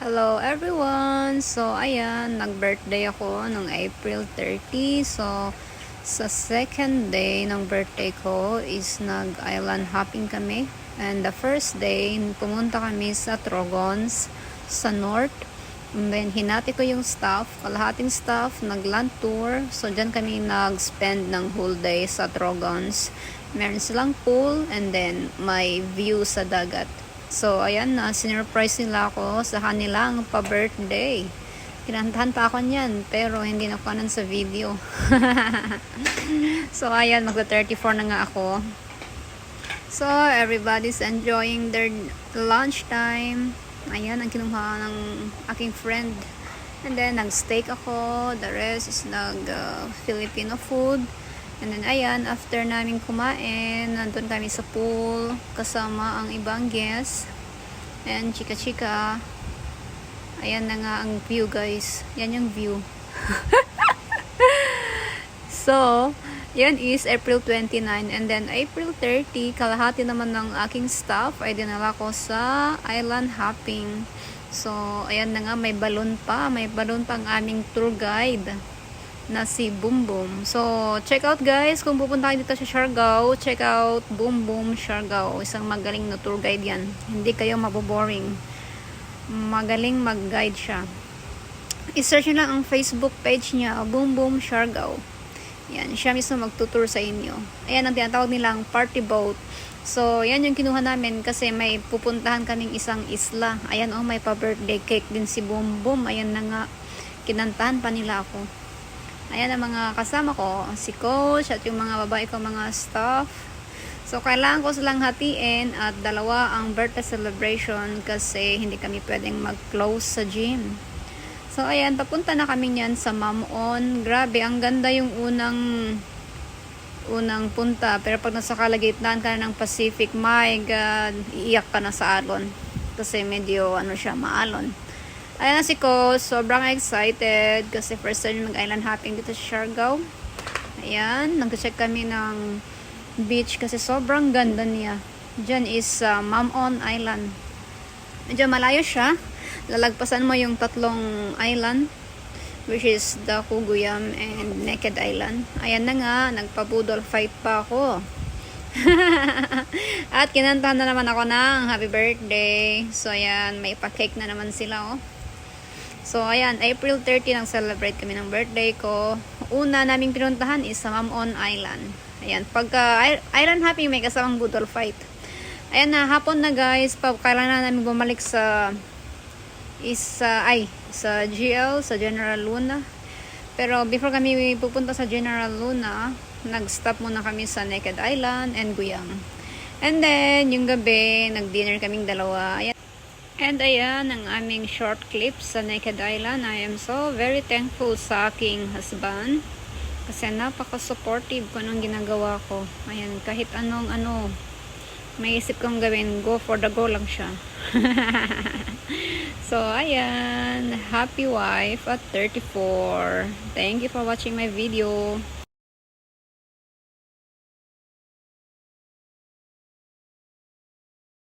Hello everyone! So, ayan, nag-birthday ako nung April 30. So, sa second day ng birthday ko is nag-island hopping kami. And the first day, pumunta kami sa Trogons, sa North. And then, hinati ko yung staff, kalahating staff, nag-land tour. So, dyan kami nag-spend ng whole day sa Trogons. Meron silang pool and then may view sa dagat. So, ayan na, sinurprise nila ako sa kanilang pa-birthday. Kinantahan pa ako niyan, pero hindi na kanan sa video. So, ayan, magta-34 na nga ako. So, everybody's enjoying their lunchtime. Ayan, ang kinuha ng aking friend. And then, nag-steak ako. The rest is Filipino food. And then, ayan, after namin kumain, nandun kami sa pool, kasama ang ibang guests. And chika-chika. Ayan na nga ang view, guys. Yan yung view. So, yan is April 29. And then, April 30, kalahati naman ng aking staff ay dinala ko sa island hopping. So, ayan na nga, may balon pa. May balon pa ang aming tour guide na si Boom Boom. So, check out guys, kung pupunta kayo dito sa Siargao, check out Boom Boom Siargao. Isang magaling na tour guide yan. Hindi kayo maboboring. Magaling mag-guide siya. I-search nyo lang ang Facebook page niya, Boom Boom Siargao. Yan, siya mismo magtutour sa inyo. Ayan ang tinatawag nilang party boat. So, yan yung kinuha namin kasi may pupuntahan kaming isang isla. Ayan, oh, may pa-birthday cake din si Boom Boom. Ayan na nga, kinantahan pa nila ako. Ayan ang mga kasama ko, si coach at yung mga babae ko, mga staff. So, kailangan ko silang hatiin at dalawa ang birthday celebration kasi hindi kami pwedeng mag-close sa gym. So, ayan, papunta na kami niyan sa Mamon. Grabe, ang ganda yung unang punta. Pero pag nasa kalagitnaan ka na ng Pacific, my God, iiyak ka na sa alon. Kasi medyo, siya, maalon. Ayan na si Ko, sobrang excited kasi first time mag-island hopping dito sa Siargao. Ayan, nag-check kami ng beach kasi sobrang ganda niya. Diyan is Mamon Island. Medyo malayo siya. Lalagpasan mo yung tatlong island, which is the Kuguyam and Naked Island. Ayan na nga, nagpa-budol fight pa ako. At kinantahan na naman ako ng happy birthday. So, ayan, may pa-cake na naman sila, oh. So, ayan, April 30 nang celebrate kami ng birthday ko. Una naming pinuntahan is sa Mamon Island. Ayan, pagka island hopping may kasamang budol fight. Ayan na, hapon na guys, kailangan na namin bumalik sa GL, sa General Luna. Pero before kami pupunta sa General Luna, nag-stop muna kami sa Naked Island and Guyam. And then, yung gabi, nag-dinner kaming dalawa. Ayan. And ayan ang aming short clip sa Naked Island. I am so very thankful sa aking husband kasi napaka-supportive ko nung ginagawa ko. Ayan, kahit anong may isip kong gawin, go for the go lang siya. So, ayan, happy wife at 34. Thank you for watching my video.